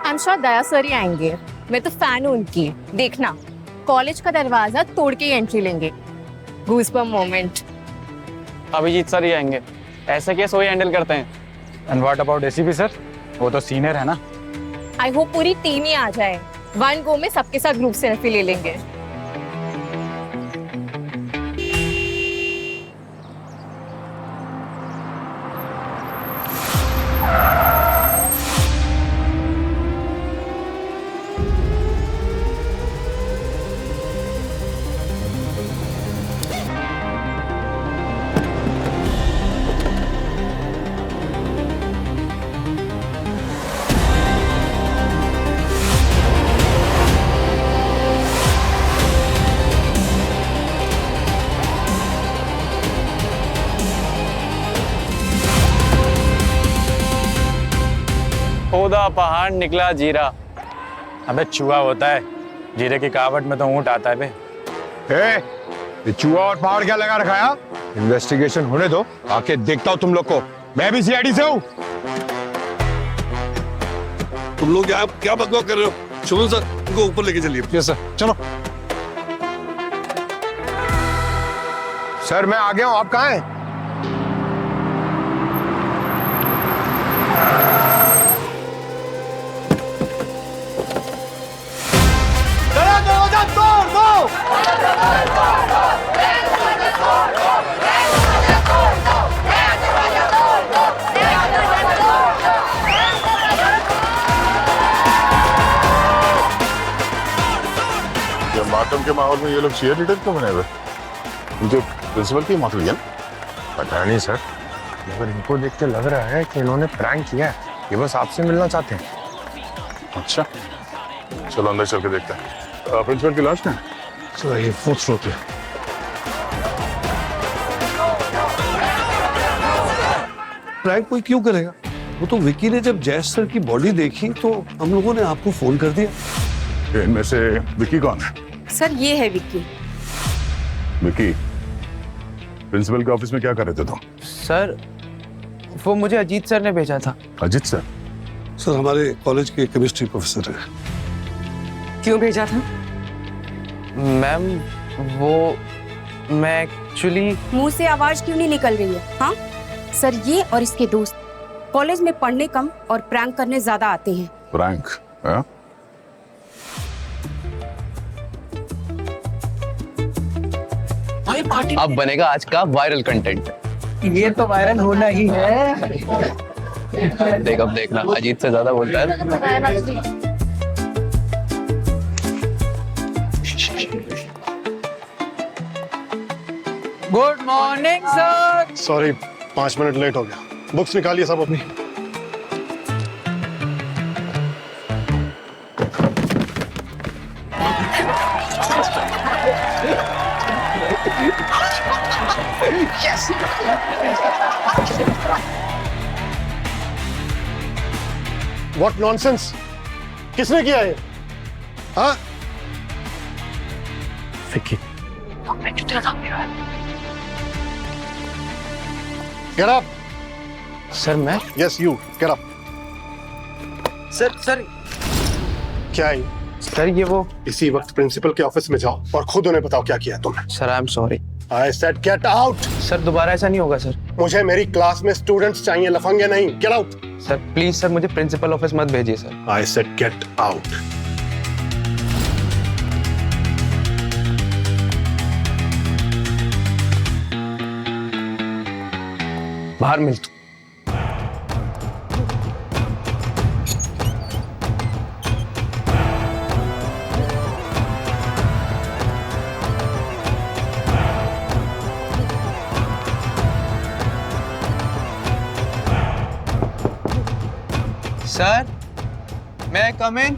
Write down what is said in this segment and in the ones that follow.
I am sure Daya sir ही आएंगे। मैं तो फैन हूँ उनकी। देखना, कॉलेज का दरवाजा तोड़ के ही एंट्री लेंगे। Goosebump moment. अभिजीत सर ही आएंगे। ऐसे केस वही हैंडल करते हैं। And what about ACP sir? वो तो सीनियर है ना। आई होप पूरी टीम ही आ जाए। वन गो में सबके साथ ग्रुप सेल्फी ले लेंगे। खोदा पहाड़ निकला जीरा। अबे चूहा होता है, जीरे की कहावत में तो ऊंट आता है बे। ये चूहा और पहाड़ क्या लगा रखा है? इन्वेस्टिगेशन होने दो, आके देखता हूँ तुम लोग को। मैं भी सीआईडी से हूँ। तुम लोग यहाँ क्या बकवास कर रहे हो? शुभम सर, इनको ऊपर लेके चलिए। यस सर, चलो। सर मैं आ गया हूँ, आप कहाँ हैं? मातम के माहौल में ये लोग चीयर लीडर क्यों बने हुए? इनके प्रिंसिपल की मौत हुई है? पता नहीं सर, मगर इनको देख के लग रहा है कि इन्होंने प्रैंक किया है। ये बस आपसे मिलना चाहते हैं। अच्छा, चलो अंदर चल के देखते हैं। प्रिंसिपल की लाश कहाँ है? सर ये फोर्थ फ्लोर पे। प्रैंक कोई क्यों करेगा? वो तो विकी ने जब जैश सर की बॉडी देखी तो हम लोगों ने आपको फोन कर दिया। इनमें से विकी कौन है? सर ये है विक्की। विकी, प्रिंसिपल के ऑफिस में क्या कर रहे थे तुम? सर वो मुझे अजीत सर ने भेजा था। अजीत सर? सर हमारे कॉलेज के केमिस्ट्री प्रोफेसर है। क्यों भेजा था? मैम वो मैं एक्चुअली मुंह से आवाज क्यों नहीं निकल रही है? हाँ सर, ये और इसके दोस्त कॉलेज में पढ़ने कम और प्रैंक करने ज्यादा आते हैं। प्रैंक? हाँ? अब बनेगा आज का वायरल कंटेंट। ये तो वायरल होना ही है। देख अब देखना, अजीत से ज्यादा बोलता है। Good morning sir. Sorry, 5 minute late हो गया। बुक्स निकालिए सब अपनी। What nonsense? किसने किया है? हाँ? विकी। Get up. सर मैं Yes, you. Get up. Sir क्या है? सर ये वो इसी वक्त प्रिंसिपल के ऑफिस में जाओ और खुद उन्हें बताओ क्या किया तुमने। Sir I am sorry. I said get out. Sir दोबारा ऐसा नहीं होगा सर। मुझे मेरी क्लास में स्टूडेंट्स चाहिए, लफंगे नहीं। Get out. Sir please sir, मुझे प्रिंसिपल ऑफिस मत भेजिए sir. I said get out. बाहर मिल तू। सर मैं कम इन?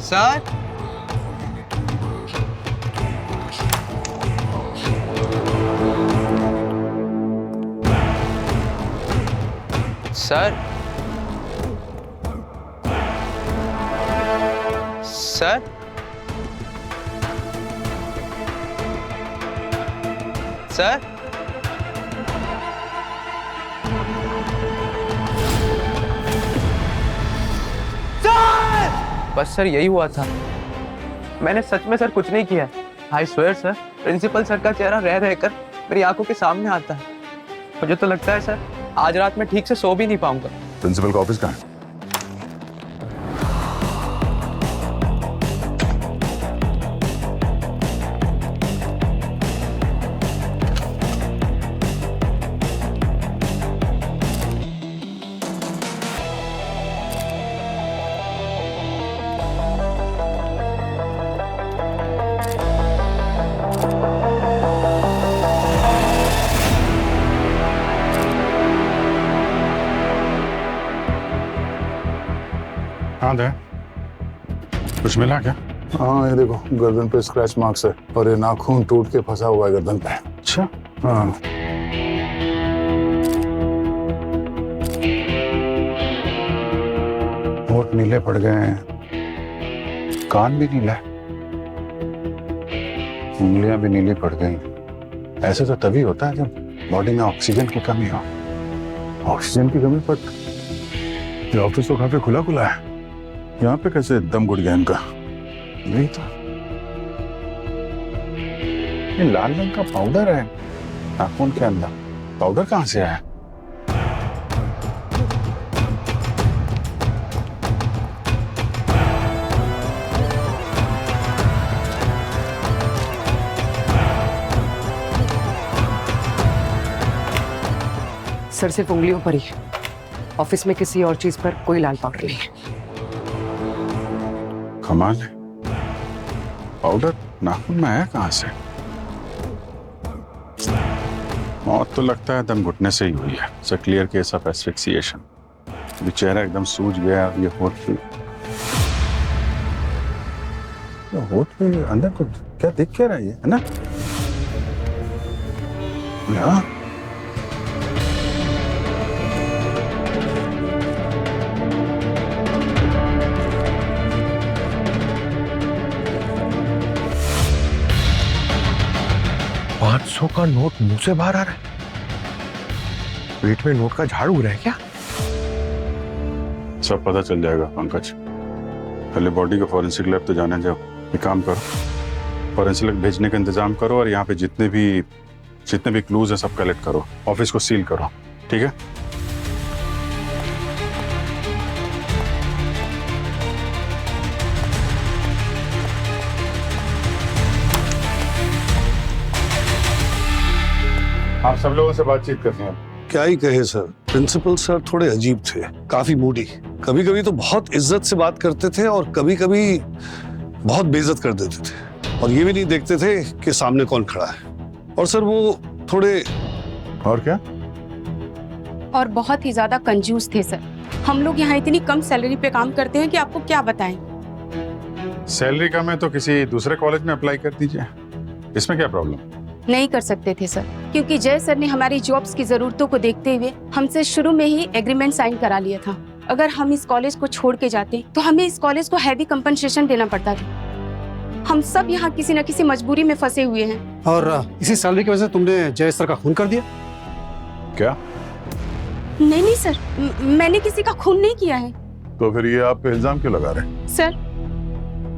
सर सर सर सर बस सर यही हुआ था। मैंने सच में सर कुछ नहीं किया। I swear sir, principal sir का चेहरा रह रहकर मेरी आंखों के सामने आता है। मुझे तो लगता है सर आज रात में ठीक से सो भी नहीं पाऊंगा। प्रिंसिपल का ऑफिस कहाँ है? हाँ दे, कुछ मिला क्या? हाँ ये देखो, गर्दन पे स्क्रैच मार्क्स है और ये नाखून टूट के फंसा हुआ है गर्दन पे। अच्छा, हाँ होठ नीले पड़ गए हैं, कान भी नीला है, उंगलियां भी नीली पड़ गई। ऐसे तो तभी होता है जब बॉडी में ऑक्सीजन की कमी हो। ऑक्सीजन की कमी पर ये ऑफिस तो काफी खुला खुला है, यहाँ पे कैसे दम घुट गया इनका? नहीं तो ये लाल रंग का पाउडर है नाखून के अंदर, पाउडर कहाँ से आया? सर सिर्फ उंगलियों पर ही, ऑफिस में किसी और चीज पर कोई लाल पाउडर नहीं है। कमाल है, पाउडर नाखून में आया कहाँ से? मौत तो लगता है दम घुटने से ही हुई है। It's a clear case of asphyxiation. ये चेहरा एकदम सूज गया, ये होठ पे अंदर कुछ क्या दिख क्या रहा है ना? यहाँ 500 का नोट मुंह से बाहर आ रहा है। पेट में नोट का झाड़ उग रहा है क्या? सब पता चल जाएगा पंकज। पहले बॉडी को फॉरेंसिक लैब तो जाने जाओ। एक काम करो, फॉरेंसिक लैब भेजने का इंतजाम करो और यहाँ पे जितने भी क्लूज है सब कलेक्ट करो। ऑफिस को सील करो, ठीक है? आप सब लोगों से बातचीत करते हैं। क्या ही कहे सर, प्रिंसिपल सर थोड़े अजीब थे, काफी मूडी। कभी कभी तो बहुत इज्जत से बात करते थे और कभी कभी बहुत बेइज्जत कर देते थे, और ये भी नहीं देखते थे कि सामने कौन खड़ा है। और सर वो थोड़े और क्या? और बहुत ही ज्यादा कंजूस थे सर। हम लोग यहाँ इतनी कम सैलरी पे काम करते हैं कि आपको क्या बताएं। सैलरी कम है तो किसी दूसरे कॉलेज में अप्लाई कर दीजिए, इसमें क्या प्रॉब्लम? नहीं कर सकते थे सर, क्योंकि जय सर ने हमारी जॉब्स की जरूरतों को देखते हुए हमसे शुरू में ही एग्रीमेंट साइन करा लिया था। अगर हम इस कॉलेज को छोड़ के जाते तो हमें इस कॉलेज को हैवी कंपनसेशन देना पड़ता था। हम सब यहाँ किसी न किसी मजबूरी में फंसे हुए हैं। और इसी सैलरी की वजह से तुमने जय सर का खून कर दिया? क्या? नहीं सर, मैंने किसी का खून नहीं किया है। तो फिर ये आप पे इल्जाम क्यों लगा रहे हैं? सर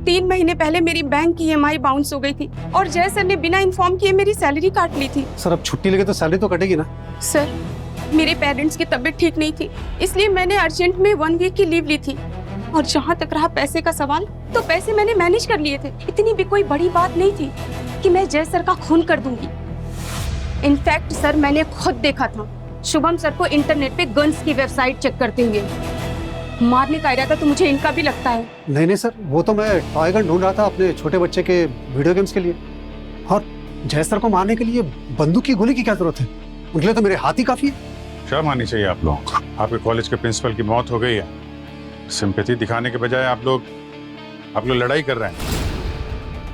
3 महीने पहले मेरी बैंक की EMI बाउंस हो गई थी और जय सर ने बिना इन्फॉर्म किए मेरी सैलरी काट ली थी। सर अब छुट्टी लेके तो सैलरी तो कटेगी ना? सर मेरे पेरेंट्स की तबीयत ठीक नहीं थी, इसलिए मैंने अर्जेंट में 1 वीक की लीव ली थी। और जहाँ तक रहा पैसे का सवाल, तो पैसे मैंने मैनेज कर लिए थे। इतनी भी कोई बड़ी बात नहीं थी कि मैं जय सर का खून कर दूंगी। इनफैक्ट सर मैंने खुद देखा था शुभम सर को इंटरनेट पे गन्स की वेबसाइट चेक करते हुए। मारने का इरादा तो मुझे इनका भी लगता है। नहीं सर, वो तो मैं टॉय गन ढूंढ रहा था अपने छोटे बच्चे के वीडियो गेम्स के लिए, और जय सर को मारने के लिए बंदूक की गोली की क्या जरूरत है? उनके लिए तो मेरे हाथ ही काफी है। शर्म आनी चाहिए आप लोगों को। आपके कॉलेज के प्रिंसिपल की मौत हो गई है, सिंपैथी दिखाने के बजाय आप लोग लड़ाई कर रहे हैं।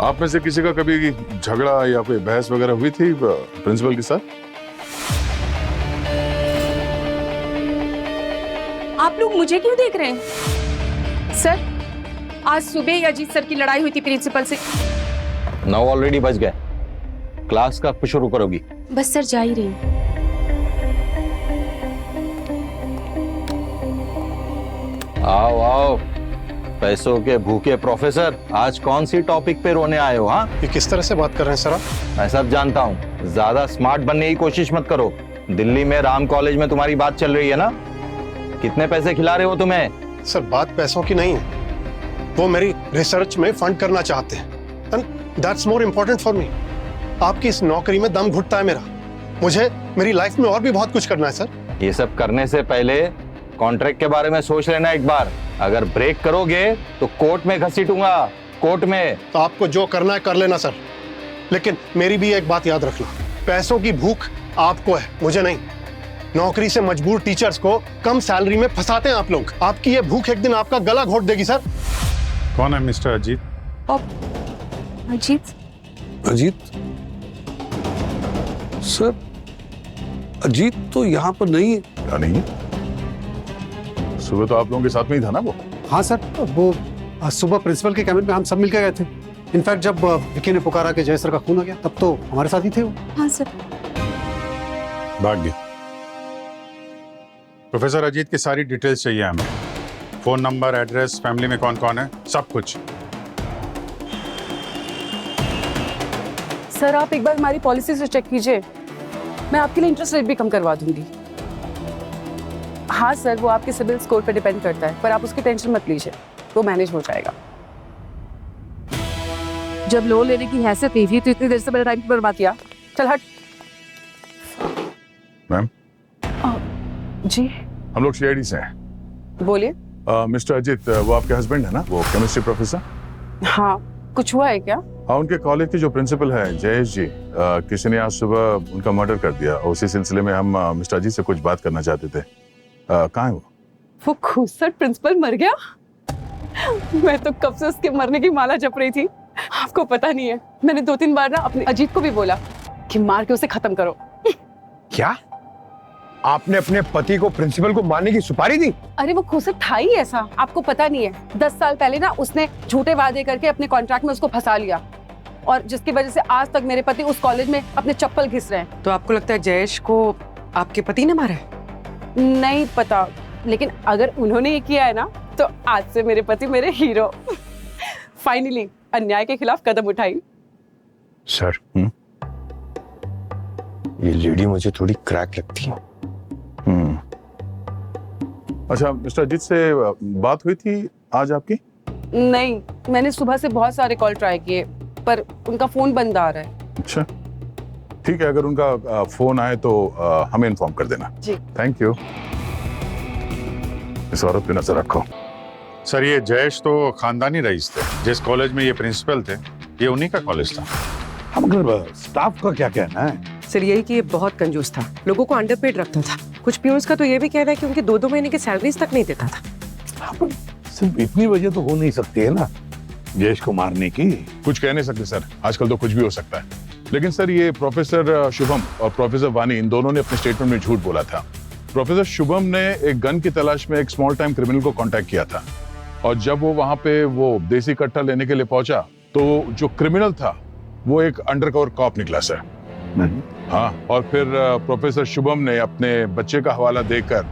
आप में से किसी का कभी झगड़ा या कोई बहस वगैरह हुई थी प्रिंसिपल के साथ? आप लोग मुझे क्यों देख रहे हैं? सर आज सुबह ही अजीत सर की लड़ाई हुई थी प्रिंसिपल से। 9 ऑलरेडी बज गए, क्लास कब शुरू करोगी? बस सर जा ही रही हूँ। आओ आओ, पैसों के भूखे प्रोफेसर, आज कौन सी टॉपिक पे रोने आए हो? हाँ, ये किस तरह से बात कर रहे हैं सर आप? मैं सब जानता हूँ, ज्यादा स्मार्ट बनने की कोशिश मत करो। दिल्ली में राम कॉलेज में तुम्हारी बात चल रही है ना? कितने पैसे खिला रहे हो तुम्हें? सर बात पैसों की नहीं है, वो मेरी रिसर्च में फंड करना चाहते हैं, and that's more important for me. आपकी इस नौकरी में दम घुटता है मेरा, मुझे मेरी लाइफ में और भी बहुत कुछ करना है सर। ये सब करने से पहले कॉन्ट्रैक्ट के बारे में सोच लेना एक बार। अगर ब्रेक करोगे तो कोर्ट में घसीटूंगा, कोर्ट में। तो आपको जो करना है कर लेना सर, लेकिन मेरी भी एक बात याद रखना, पैसों की भूख आपको है, मुझे नहीं। नौकरी से मजबूर टीचर्स को कम सैलरी में फंसाते हैं आप लोग। आपकी ये भूख एक दिन आपका गला घोट देगी सर। कौन है मिस्टर अजीत? अजीत? अजीत सर, अजीत तो यहाँ पर नहीं है। क्या नहीं है? सुबह तो आप लोगों के साथ में ही था ना वो? हाँ सर, वो सुबह प्रिंसिपल के कैबिन में हम सब मिलकर गए थे। इनफैक्ट जब विकी ने पुकारा कि जय सर का खून आ गया, तब तो हमारे साथ ही थे वो। हाँ सर। भाग गया। प्रोफेसर अजीत की सारी डिटेल्स चाहिए हमें, फोन नंबर, एड्रेस, फैमिली में कौन कौन है, सब कुछ। सर आप एक बार हमारी पॉलिसी से चेक कीजिए, मैं आपके लिए इंटरेस्ट रेट भी कम करवा दूंगी। हाँ सर, वो आपके सिबिल स्कोर पे डिपेंड करता है, पर आप उसकी टेंशन मत लीजिए, वो मैनेज हो जाएगा। जब लोन लेने की हैसियत नहीं थी तो इतनी देर से मेरा टाइम बर्बाद किया। चल हट। मैम जी हम लोग सीआईडी से हैं। बोलिए। मिस्टर अजीत, वो आपके हस्बैंड है ना, वो केमिस्ट्री प्रोफेसर? हाँ, कुछ हुआ है क्या? हाँ, उनके कॉलेज के जो प्रिंसिपल है जयेश जी, किसी ने आज सुबह उनका मर्डर कर दिया, और उसी सिलसिले में हम मिस्टर अजीत से कुछ बात करना चाहते थे। कहाँ है वो खूसट प्रिंसिपल मर गया? मैं तो कब से उसके मरने की माला जप रही थी। आपको पता नहीं है, मैंने 2-3 बार ना अपने अजीत को भी बोला कि मार के उसे खत्म करो। क्या आपने अपने पति को प्रिंसिपल को मारने की सुपारी दी? अरे वो खूसट था ही ऐसा, आपको पता नहीं है। 10 साल पहले ना उसने झूठे वादे करके अपने कॉन्ट्रैक्ट में उसको फंसा लिया, और जिसकी वजह से आज तक मेरे पति उस कॉलेज में अपने चप्पल घिस रहे हैं। तो आपको लगता है जयेश को आपके पति ने मारा है? नहीं पता, लेकिन अगर उन्होंने ये किया है ना, तो आज से मेरे पति मेरे हीरो। फाइनली अन्याय के खिलाफ कदम उठाई। सर, ये लेडी मुझे थोड़ी क्रैक लगती है। अच्छा, मिस्टर अजीत से बात हुई थी आज आपकी? नहीं, मैंने सुबह से बहुत सारे कॉल ट्राई किए, पर उनका फोन बंद आ रहा है। अच्छा ठीक है, अगर उनका फोन आए तो हमें इन्फॉर्म कर देना। जी थैंक यू। इस औरत पे नजर रखो। सर, ये जयेश तो खानदानी रईस थे, जिस कॉलेज में ये प्रिंसिपल थे ये उन्हीं का कॉलेज था। मगर स्टाफ का क्या कहना है? सर यही कि ये बहुत कंजूस था, लोगों को अंडरपेड रखता था। कुछ प्यून्स का तो ये भी कहना है कि उनके 2-2 महीने की सैलरीज तक नहीं देता था। सिर्फ इतनी वजह तो हो नहीं सकती है ना जयेश को मारने की। कुछ कह नहीं सकते सर, आजकल तो कुछ भी हो सकता है। लेकिन सर, ये प्रोफेसर शुभम और प्रोफेसर वानी, इन दोनों ने अपने स्टेटमेंट में झूठ बोला था। प्रोफेसर शुभम ने एक गन की तलाश में एक स्मॉल टाइम क्रिमिनल को कांटेक्ट किया था, और जब वो वहां पे वो देसी कट्टा लेने के लिए पहुंचा तो जो क्रिमिनल था वो एक अंडरकवर कॉप निकला सर। हाँ, और फिर प्रोफेसर शुभम ने अपने बच्चे का हवाला देकर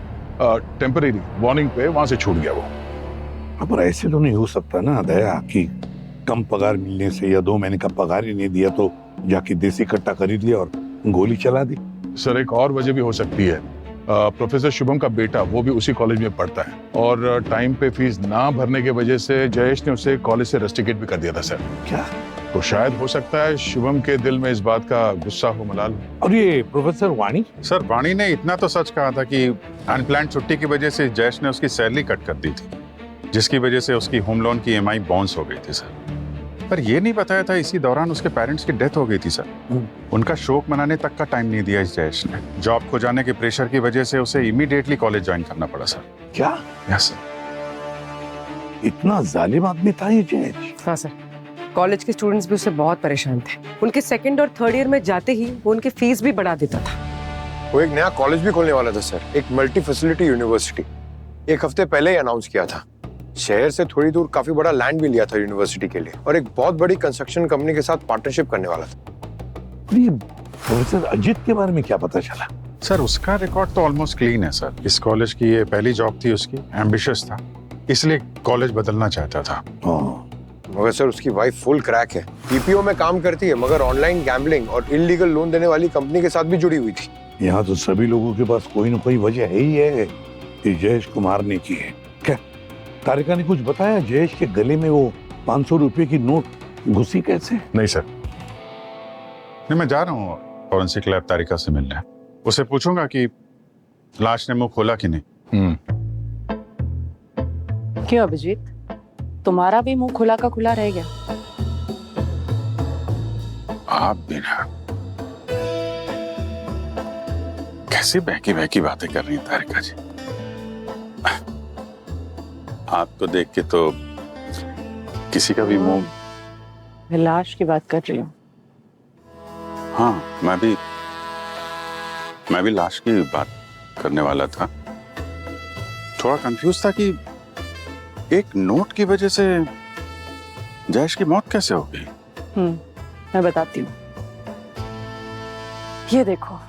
टेम्परेरी वार्निंग पे वहां से छूट गया वो। पर ऐसे तो नहीं हो सकता ना दया कि कम पगार मिलने से या 2 महीने का पगार ही नहीं दिया तो जाके देसी कट्टा खरीद लिया और गोली चला दी। सर, एक और वजह भी हो सकती है। प्रोफेसर शुभम का बेटा वो भी उसी कॉलेज में पढ़ता है, और टाइम पे फीस ना भरने की वजह से जयेश ने उसे कॉलेज से रस्टिकेट भी कर दिया था सर। क्या? तो शायद हो सकता है शुभम के दिल में इस बात का गुस्सा हो मलाल। और ये प्रोफेसर वाणी? सर, वाणी ने इतना तो सच कहा था कि अनप्लान्ड छुट्टी की वजह से जयेश ने उसकी सैलरी कट कर दी थी, जिसकी वजह से उसकी होम लोन की EMI बाउंस हो गई थी सर। पर ये नहीं बताया था इसी दौरान उसके पेरेंट्स की डेथ हो गई थी सर। उनका शोक मनाने तक का टाइम नहीं दिया इस जयेश ने। जॉब खो जाने के प्रेशर की वजह से उसे इमीडिएटली कॉलेज ज्वाइन करना पड़ा सर। क्या? Yes sir. इतना जालिम आदमी था ये जयेश? हाँ सर, कॉलेज के स्टूडेंट्स भी उससे बहुत परेशान थे। उनके 2nd और 3rd ईयर में जाते ही वो उनकी फीस भी बढ़ा देता था। वो एक नया कॉलेज भी खोलने वाला था सर, एक मल्टी फैसिलिटी यूनिवर्सिटी। 1 हफ्ते पहले ही अनाउंस किया था। शहर से थोड़ी दूर काफी बड़ा लैंड भी लिया था यूनिवर्सिटी के लिए, और एक बहुत बड़ी कंस्ट्रक्शन कंपनी के साथ पार्टनरशिप करने वाला था। और ये प्रोफेसर अजीत के बारे में क्या पता चला? सर उसका रिकॉर्ड तो ऑलमोस्ट क्लीन है सर। इस कॉलेज की ये पहली जॉब थी उसकी, एम्बिशियस था, इसलिए कॉलेज बदलना चाहता था। मगर सर उसकी वाइफ फुल क्रैक है, पीपीओ में काम करती है, मगर ऑनलाइन गैम्बलिंग और इलीगल लोन देने वाली कंपनी के साथ भी जुड़ी हुई थी। यहाँ तो सभी लोगों के पास कोई ना कोई वजह है ही है कि जयेश को मारने की है। क्या तारिका ने कुछ बताया जयेश के गले में वो 500 रुपए की नोट घुसी कैसे? नहीं सर, नहीं, मैं जा रहा हूँ फॉरेंसिक लैब तारिका से मिलने। उसे पूछूंगा कि लाश ने मुंह खोला कि नहीं। क्यों अभिजीत, तुम्हारा भी मुंह खुला का खुला रह गया? आप भी ना, कैसी बहकी बहकी बातें कर रही हैं तारिका जी। आपको देख के तो किसी का भी मुंह। मैं लाश की बात कर रही हूँ। हाँ, मैं भी लाश की बात करने वाला था। थोड़ा कंफ्यूज था कि एक नोट की वजह से जयेश की मौत कैसे हो गई। मैं बताती हूँ। ये देखो,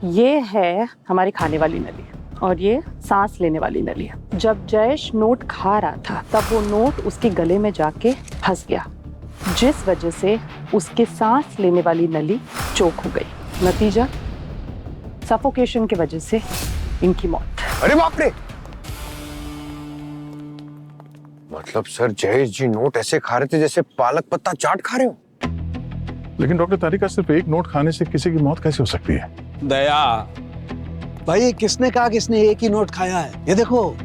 ये है हमारी खाने वाली नली और ये सांस लेने वाली नली। जब जयेश नोट खा रहा था तब वो नोट उसके गले में जाके फंस गया, जिस वजह से उसके सांस लेने वाली नली चोक हो गई। नतीजा सफोकेशन की वजह से इनकी मौत। अरे बाप रे! मतलब सर जयेश जी नोट ऐसे खा रहे थे जैसे पालक पत्ता चाट खा रहे हो। लेकिन डॉक्टर तारिका, सिर्फ एक नोट खाने से किसी की मौत कैसे हो सकती है? दया भाई, किसने कहा किसने एक ही नोट खाया है? ये देखो,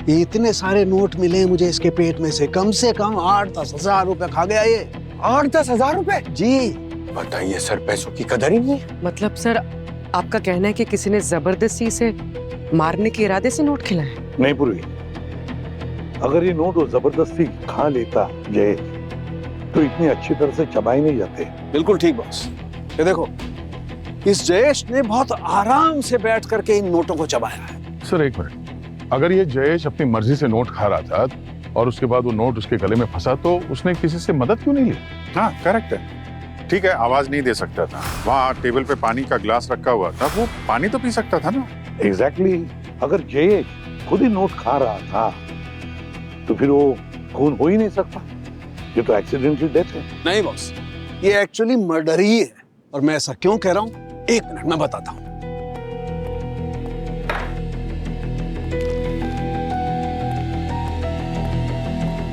ये इतने सारे नोट मिले मुझे इसके पेट में से कम 8-10 हजार रुपए खा गया ये। 8-10 हजार रुपए? जी। बताइए सर, पैसों की कदर ही नहीं है। मतलब सर आपका कहना है कि किसी ने जबरदस्ती से मारने के इरादे से नोट खिलाए? नहीं पूर्वी, अगर ये नोट वो जबरदस्ती खा लेता जयेश तो इतनी अच्छी तरह से चबाए नहीं जाते। बिल्कुल ठीक बॉस। ये देखो, इस जयेश ने बहुत आराम से बैठ करके इन नोटों को चबाया है। सर एक मिनट, अगर ये जयेश अपनी मर्जी से नोट खा रहा था और उसके बाद वो नोट उसके गले में फंसा तो उसने किसी से मदद क्यों नहीं ली? हाँ करेक्ट है, ठीक है, आवाज नहीं दे सकता था, वहाँ टेबल पे पानी का ग्लास रखा हुआ था, वो पानी तो पी सकता था ना। एग्जैक्टली, अगर जयेश खुद ही नोट खा रहा था तो फिर वो खून हो ही नहीं सकता। ये तो एक्सीडेंटली डेथ है। नहीं बॉस, ये एक्चुअली मर्डर ही है। और मैं ऐसा क्यों कह रहा हूँ, एक मिनट मैं बताता हूँ।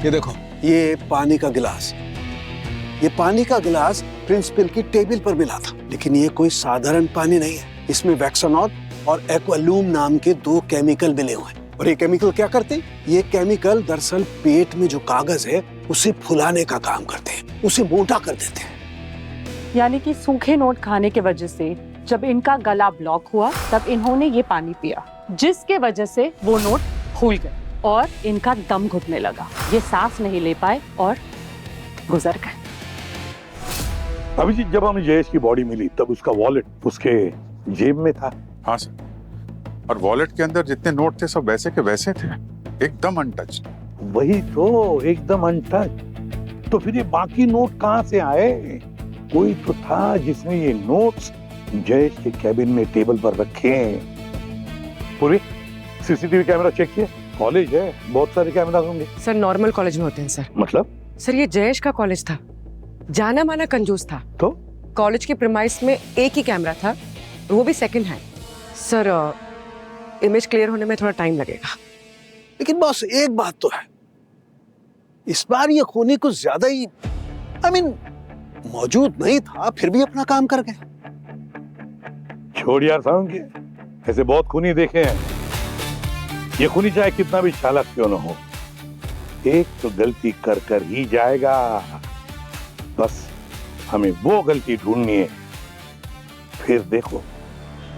ये देखो, ये पानी का गिलास, ये पानी का गिलास प्रिंसिपल की टेबल पर मिला था, लेकिन ये कोई साधारण पानी नहीं है। इसमें वैक्सोनॉल और एक्वालूम नाम के 2 केमिकल मिले हुए हैं। और ये केमिकल क्या करते हैं? ये केमिकल दरअसल पेट में जो कागज है उसे फुलाने का काम करते हैं, उसे मोटा कर देते हैं। यानी कि सूखे नोट खाने की वजह से जब इनका गला ब्लॉक हुआ तब इन्होंने ये पानी पिया, जिसके वजह से वो नोट फूल गए और इनका दम घुटने लगा। ये सांस नहीं ले पाए और गुजर गए। अभिजीत, जब हमें जयेश की बॉडी मिली तब उसका वॉलेट उसके जेब में था। हाँ सर, और वॉलेट के अंदर जितने नोट थे सब वैसे के वैसे थे, एकदम अनटच्ड। वही तो, एकदम अनटच्ड। तो फिर ये बाकी नोट कहाँ से आए? कोई तो था जिसने ये नोट्स जयेश के कैबिन में टेबल पर रखे हैं। पूरी सीसीटीवी कैमरा चेक किया? कॉलेज है, बहुत सारे कैमरा होंगे। सर नॉर्मल कॉलेज में होते हैं सर। मतलब? सर ये जयेश का कॉलेज था, जाना माना कंजूस था। तो कॉलेज के प्रीमाइस में एक ही कैमरा था, वो भी second hand. Sir image clear होने में थोड़ा टाइम लगेगा। लेकिन बॉस एक बात तो है, इस बार ये खूनी कुछ ज्यादा ही मौजूद नहीं था, फिर भी अपना काम कर गए। छोड़ यार साउंड के, ऐसे बहुत खूनी देखे हैं। ये खूनी चाहे कितना भी चालाक क्यों न हो, एक तो गलती कर कर ही जाएगा। बस हमें वो गलती ढूंढनी है, फिर देखो।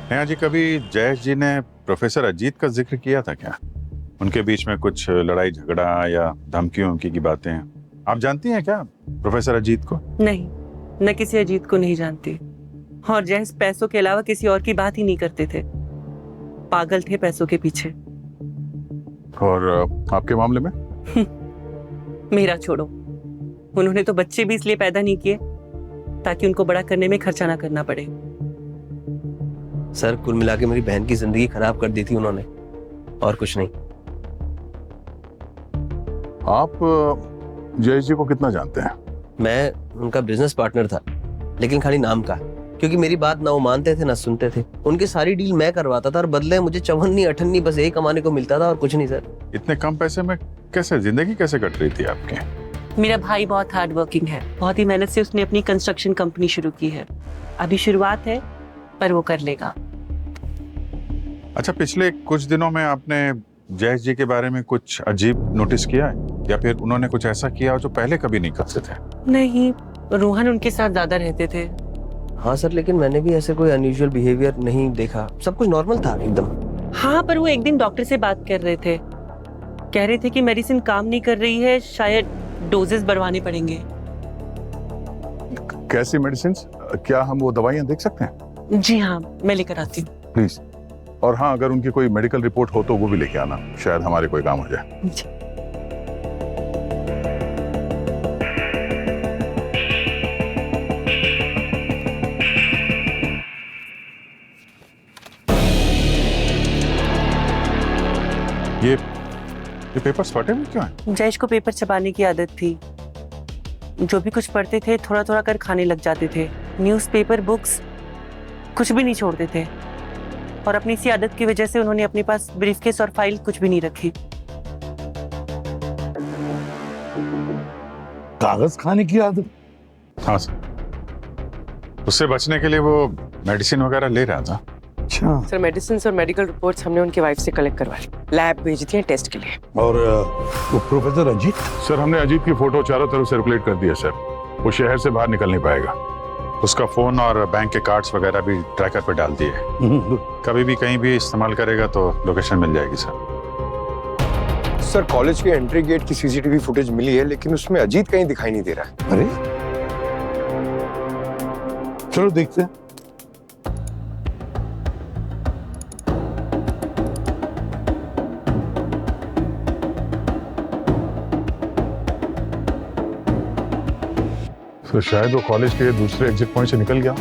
नेहा जी, कभी जयेश जी ने प्रोफेसर अजीत का जिक्र किया था क्या? उनके बीच में कुछ लड़ाई झगड़ा या धमकियों की बातें? आप जानती हैं क्या प्रोफेसर अजीत को? नहीं, मैं किसी अजीत को नहीं जानती। और जयेश पैसों के अलावा किसी और की बात ही नहीं करते थे, पागल थे पैसों के पीछे। और आपके मामले में? मेरा छोड़ो, उन्होंने तो बच्चे भी इसलिए पैदा नहीं किए ताकि उनको बड़ा करने में खर्चा ना करना पड़े। सर कुल मिला के मेरी बहन की जिंदगी खराब कर दी थी उन्होंने, और कुछ नहीं। आप जयेश जी को कितना जानते हैं? मैं उनका बिजनेस पार्टनर था, लेकिन खाली नाम का, क्योंकि मेरी बात ना वो मानते थे ना सुनते थे। उनकी सारी डील मैं करवाता था और बदले मुझे 54-58 बस यही कमाने को मिलता था और कुछ नहीं सर। इतने कम पैसे में कैसे जिंदगी कैसे कट रही थी आपके? मेरा भाई बहुत हार्ड वर्किंग है, बहुत ही मेहनत से उसने अपनी कंस्ट्रक्शन कंपनी शुरू की है। अभी शुरुआत है, पर वो कर लेगा। अच्छा, पिछले कुछ दिनों में आपने जयेश जी के बारे में कुछ अजीब नोटिस किया है, या फिर उन्होंने कुछ ऐसा किया जो पहले कभी नहीं करते थे? नहीं, रोहन उनके साथ ज्यादा रहते थे। हाँ सर, लेकिन मैंने भी ऐसे कोई अनयूजुअल बिहेवियर नहीं देखा, सब कुछ नॉर्मल था एकदम। हाँ, पर वो एक दिन डॉक्टर से बात कर रहे थे, कह रहे थे कि मेडिसिन काम नहीं कर रही है, शायद डोजेस बढ़वाने पड़ेंगे। कैसी मेडिसिन? क्या हम वो दवाइयाँ देख सकते हैं? जी हाँ, मैं लेकर आती हूँ। प्लीज। और हाँ, अगर उनकी कोई मेडिकल रिपोर्ट हो तो वो भी लेके आना, शायद हमारे कोई काम हो जाए। जी। ये पेपर्स फटे हुए क्यों हैं? जयेश को पेपर छपाने की आदत थी। जो भी कुछ पढ़ते थे थोड़ा थोड़ा कर खाने लग जाते थे। न्यूज़पेपर, बुक्स कुछ भी नहीं छोड़ते थे, और अपनी इसी आदत की वजह से उन्होंने अपने पास ब्रीफकेस और फाइल कुछ भी नहीं रखी। कागज खाने की आदत? हाँ सर, उससे बचने के लिए वो मेडिसिन वगैरह ले रहा था। अच्छा सर, मेडिसिन और मेडिकल रिपोर्ट्स हमने उनकी वाइफ से कलेक्ट करवाई, लैब भेज दी है टेस्ट के लिए। और वो प्रोफेसर अजीत? सर, हमने अजीत की फोटो चारों तरफ सर्कुलेट कर दी है सर। वो शहर से बाहर निकल नहीं पाएगा। उसका फोन और बैंक के कार्ड्स वगैरह भी ट्रैकर पे डाल दिए। कभी भी कहीं भी इस्तेमाल करेगा तो लोकेशन मिल जाएगी सर। सर, कॉलेज के एंट्री गेट की सीसीटीवी फुटेज मिली है, लेकिन उसमें अजीत कहीं दिखाई नहीं दे रहा है। अरे चलो देखते हैं। तो शायद वो कॉलेज के दूसरे एग्जिट पॉइंट से निकल गया।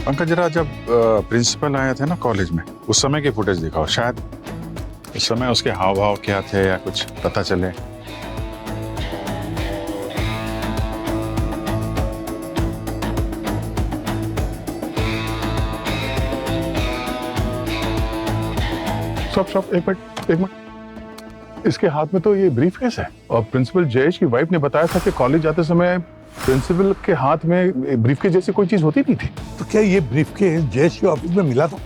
पंकज, जरा जब प्रिंसिपल आए थे ना कॉलेज में, उस समय की फुटेज दिखाओ, शायद उस समय उसके हाव भाव क्या थे या कुछ पता चले। सब एक मिनट, इसके हाथ में तो ये ब्रीफ केस है, और प्रिंसिपल जयेश की वाइफ ने बताया था कि कॉलेज जाते समय प्रिंसिपल के हाथ में ब्रीफ केस जैसी कोई चीज होती नहीं थी। तो क्या ये ब्रीफ केस जयेश के ऑफिस में मिला था?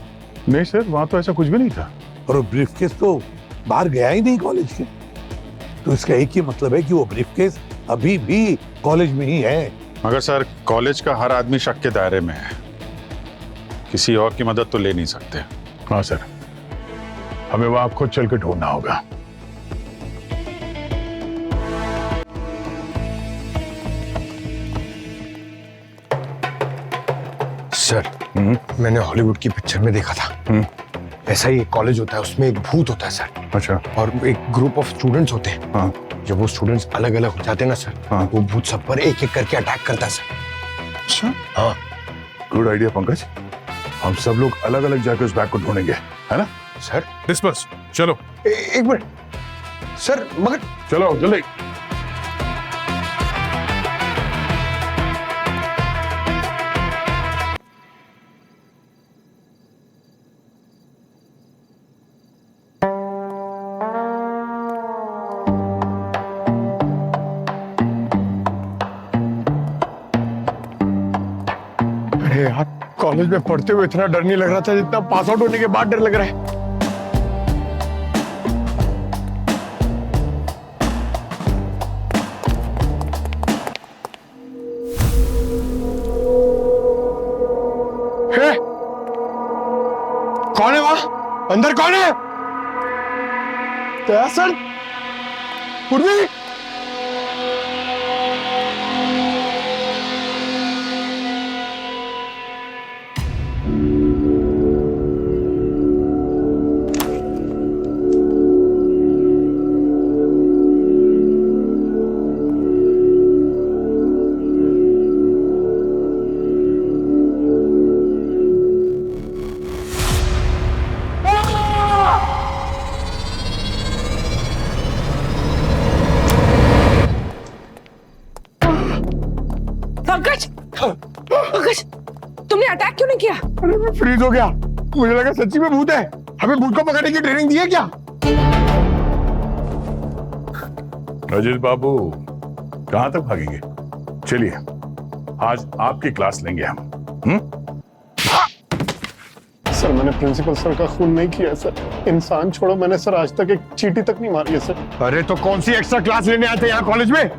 नहीं सर, वहां तो ऐसा कुछ भी नहीं था। और वो ब्रीफ केस तो बाहर गया ही नहीं कॉलेज के, तो इसका एक ही मतलब है कि वो ब्रीफ केस अभी भी कॉलेज में ही है। मगर सर, कॉलेज का हर आदमी शक के दायरे में है, किसी और की मदद तो ले नहीं सकते। हाँ सर, हमें वहां खुद चल के ढूंढना होगा। सर, मैंने हॉलीवुड की पिक्चर में देखा था, ऐसा ही एक कॉलेज होता है, उसमें एक भूत होता है सर। अच्छा। और एक ग्रुप ऑफ स्टूडेंट्स होते हैं। हाँ। जब वो स्टूडेंट्स अलग अलग हो जाते हैं ना सर, हाँ। वो भूत सब पर एक एक करके अटैक करता है सर। अच्छा। हाँ, गुड आइडिया पंकज, हम सब लोग अलग अलग जाके उस बैग को ढूंढेंगे, है ना सर? डिस्पर्स, चलो। एक मिनट सर, मगर चलो जल्दी। अरे यार, कॉलेज में पढ़ते हुए इतना डर नहीं लग रहा था जितना पास आउट होने के बाद डर लग रहा है। कौन है वहां? अंदर कौन है? क्या सर? पूर्वी? पंकज, पंकज, तुमने अटैक क्यों नहीं किया? अरे मैं फ्रीज हो गया, मुझे लगा सच्ची में भूत है। हमें भूत को पकड़ने की ट्रेनिंग दी है क्या? अजीत बाबू कहां तक भागेंगे? चलिए आज आपकी क्लास लेंगे हम। सर मैंने प्रिंसिपल सर का खून नहीं किया सर। इंसान छोड़ो, मैंने सर आज तक एक चींटी तक नहीं मारी है सर। अरे तो कौन सी एक्स्ट्रा क्लास लेने आते यहाँ कॉलेज में?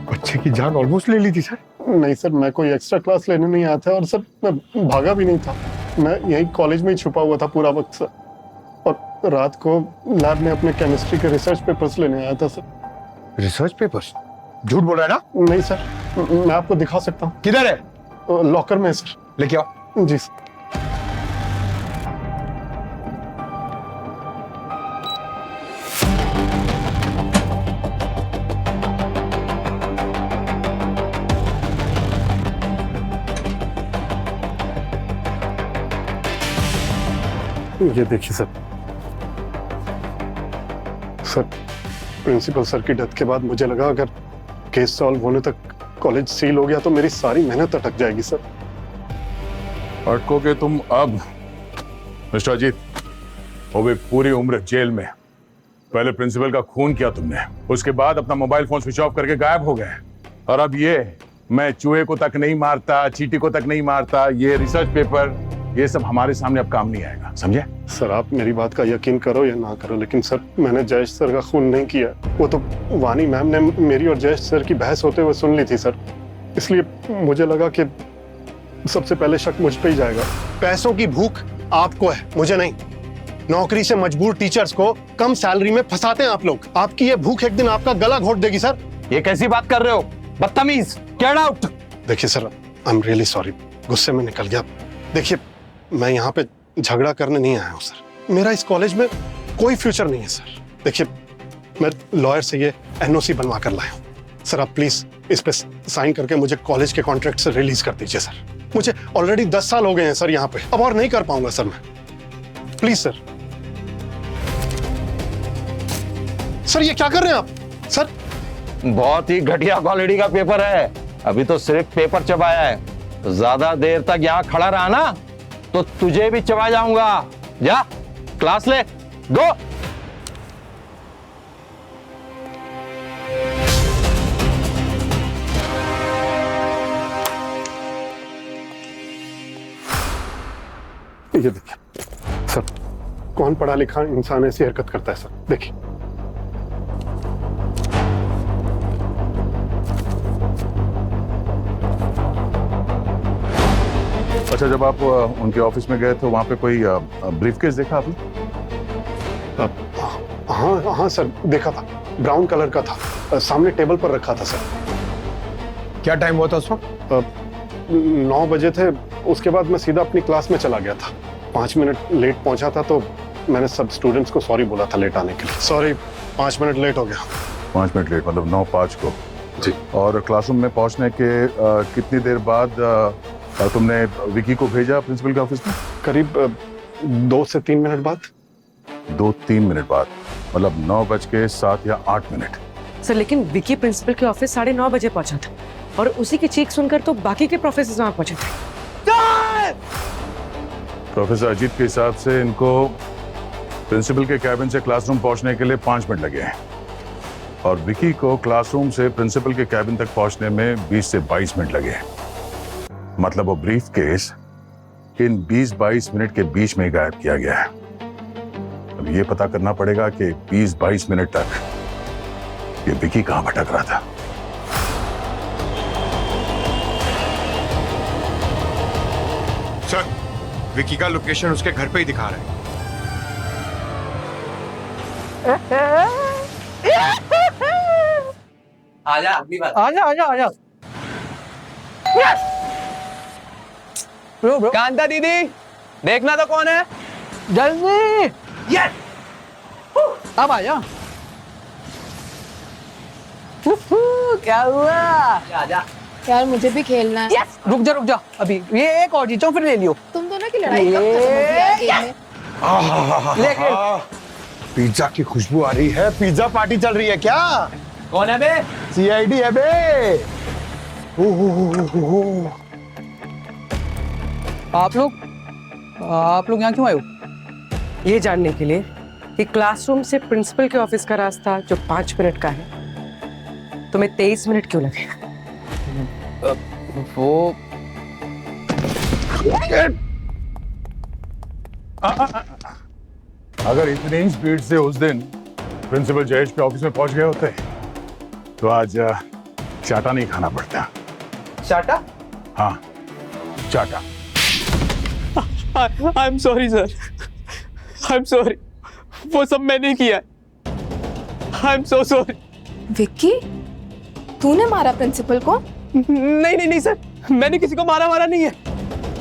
बच्चे की जान ऑलमोस्ट ले ली थी सर। नहीं सर, मैं कोई एक्स्ट्रा क्लास लेने नहीं आया था और सर मैं भागा भी नहीं था। मैं यही कॉलेज में ही छुपा हुआ था पूरा वक्त सर। और रात को लैब में अपने केमिस्ट्री के रिसर्च पेपर्स लेने आया था सर। Research papers? झूठ बोल रहा है ना? नहीं सर, मैं आपको दिखा सकता हूँ। किधर है? लॉकर में है सर। लेके आओ। जी सर। ये देखिए सर। सर प्रिंसिपल सर की डेथ के बाद मुझे लगा अगर केस सॉल्व होने तक कॉलेज सील हो गया तो मेरी सारी मेहनत अटक जाएगी सर। अटकोगे तुम अब मिस्टर अजीत, वो भी पूरी उम्र जेल में। पहले प्रिंसिपल का खून किया तुमने, उसके बाद अपना मोबाइल फोन स्विच ऑफ करके गायब हो गए। और अब ये मैं चूहे को तक नहीं मारता, चींटी को तक नहीं मारता, ये रिसर्च पेपर, ये सब हमारे सामने अब काम नहीं आएगा, समझे? सर आप मेरी बात का यकीन करो या ना करो, लेकिन सर मैंने जयेश सर का खून नहीं किया। वो तो वानी मैम ने मेरी और जयेश सर की बहस होते हुए सुन ली थी सर, इसलिए मुझे लगा कि सबसे पहले शक मुझ पे ही जाएगा। पैसों की भूख आपको है, मुझे नहीं। नौकरी से मजबूर टीचर्स को कम सैलरी में फंसाते हैं आप लोग। आपकी ये भूख एक दिन आपका गला घोट देगी सर। ये कैसी बात कर रहे हो? बदतमीज, गेट आउट। देखिए sir, I am really sorry, गुस्से में निकल गया। देखिए मैं यहाँ पे झगड़ा करने नहीं आया हूँ सर। मेरा इस कॉलेज में कोई फ्यूचर नहीं है सर। देखिए मैं लॉयर से ये एनओसी बनवा कर लाया हूँ सर। आप प्लीज इस पे साइन करके मुझे कॉलेज के कॉन्ट्रैक्ट से रिलीज कर दीजिए सर। मुझे ऑलरेडी 10 साल हो गए हैं सर यहाँ पे, अब और नहीं कर पाऊंगा सर मैं। Please sir. सर ये क्या कर रहे हैं आप सर? बहुत ही घटिया क्वालिटी का पेपर है, अभी तो सिर्फ पेपर चबाया है। ज्यादा देर तक यहाँ खड़ा रहा ना तो तुझे भी चबा जाऊंगा। जा क्लास ले, गो। ये देखिए सर, कौन पढ़ा लिखा इंसान ऐसी हरकत करता है सर? देखिए अच्छा, जब आप उनके ऑफिस में गए तो वहां पे कोई ब्रीफकेस देखा आपने? हाँ हाँ सर, देखा था। ब्राउन कलर का था, सामने टेबल पर रखा था सर। क्या टाइम हुआ था उस वक्त? 9 बजे थे। उसके बाद मैं सीधा अपनी क्लास में चला गया था। 5 मिनट लेट पहुंचा था तो मैंने सब स्टूडेंट्स को सॉरी बोला था लेट आने के लिए। सॉरी, 5 मिनट लेट हो गया। 5 मिनट लेट मतलब 9:05 को? जी। और क्लासरूम में पहुंचने के कितनी देर बाद तुमने विकी को भेजा प्रिंसिपल के ऑफिस में? करीब 2 से 3 मिनट बाद। 2-3 मिनट बाद, मतलब 9:07 या 8 मिनट। सर लेकिन विकी प्रिंसिपल के ऑफिस 9:30 बजे पहुंचा था और उसी की चीख सुनकर तो बाकी के प्रोफेसर वहां पहुंचे थे। प्रोफेसर अजीत के हिसाब से इनको प्रिंसिपल के कैबिन से क्लासरूम पहुंचने के लिए 5 मिनट लगे हैं और विकी को क्लासरूम से प्रिंसिपल के कैबिन तक पहुंचने में 20 से 22 मिनट लगे हैं। मतलब वो ब्रीफ केस इन 20-22 मिनट के बीच में गायब किया गया है। अब ये पता करना पड़ेगा कि 20-22 मिनट तक ये विकी कहां भटक रहा था। सर, विकी का लोकेशन उसके घर पे ही दिखा रहा है। आजा, अगली बार आजा आजा आजा। ब्रो कांता दीदी, देखना तो कौन है? जल्दी। यस, अब आजा। क्या हुआ? आजा। यार मुझे भी खेलना है। यस, रुक जा अभी ये एक और जीतो फिर ले लियो। तुम दोनों की लड़ाई कब खत्म होगी यार गेम में? ले खेल। पिज्जा की खुशबू आ रही है। पिज्जा पार्टी चल रही है क्या? कौन है बे? CID है बे। आप लोग यहाँ क्यों आए हो? ये जानने के लिए कि क्लासरूम से प्रिंसिपल के ऑफिस का रास्ता जो 5 मिनट का है, तुम्हें 23 मिनट क्यों लगे? वो अगर इतनी स्पीड से उस दिन प्रिंसिपल जयेश के ऑफिस में पहुंच गए होते तो आज चाटा नहीं खाना पड़ता। चाटा? हाँ, चाटा। I am sorry sir, I am sorry, वो सब मैंने किया है। I am so sorry. Vicky, तूने मारा प्रिंसिपल को? नहीं सर, मैंने किसी को मारा नहीं है।